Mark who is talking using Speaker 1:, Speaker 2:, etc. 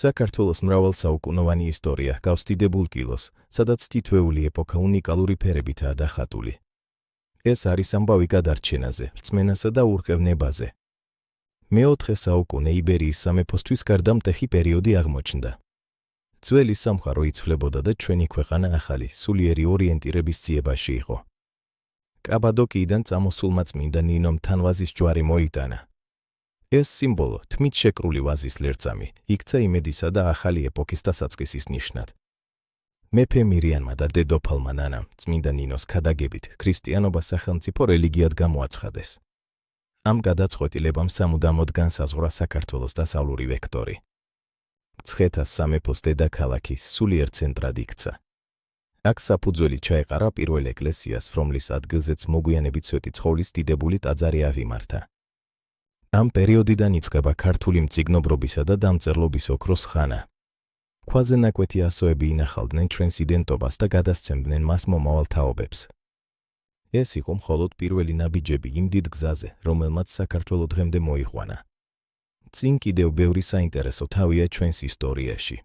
Speaker 1: საქართველოს მრავალსაუკუნოვანი ისტორია გავს დიდებულ კილოს, სადაც თითოეული ეპოქა უნიკალური ფერებითაა დახატული. ეს არის ამბავი გადარჩენაზე, რწმენასა და ურყევნებაზე. მე-4 საუკუნე იბერიის სამეფოსთვის გარდამტეხი პერიოდი აღმოჩნდა. ძველი სამყარო იცვლებოდა და ჩვენი ქვეყანა ახალი, სულიერი ორიენტირების ძიებაში იყო. კაბადოკიიდან წამოსულმა წმინდა ნინომ თანვაზის ჯვარი მოიტანა. ეს სიმბოლო, თმით შეკრული ვაზის ლერწამი, იქცა იმედისა და ახალი ეპოქის დასაწყისის ნიშნად. მეფე მირიანმა და დედოფალმა ნანამ, წმინდა ნინოს ქადაგებით, ქრისტიანობა სახელმწიფო რელიგიად გამოაცხადეს. ამ გადაწყვეტილებამ სამუდამოდ განსაზღვრა საქართველოს დასავლური ვექტორი. მცხეთას სამეფოს დედაქალაქი სულიერ ცენტრად იქცა. აქ საფუძველი ჩაეყარა პირველ ეკლესიას, რომლის ადგილზეც მოგვიანებით სვეტიცხოვლის დიდებული ტაძარი ავიმართა. ამ პერიოდიდან იწყება ქართული მწიგნობრობისა და დამწერლობის ოქროს ხანა. ქვაზე ნაკვეთი ასოები ინახავდნენ ჩვენს იდენტობას და გადასცემდნენ მას მომავალ თაობებს. ეს იყო მხოლოდ პირველი ნაბიჯები იმ დიდ გზაზე, რომელმაც საქართველო დღემდე მოიყვანა. წინ კიდევ ბევრი საინტერესო თავია ჩვენს ისტორიაში.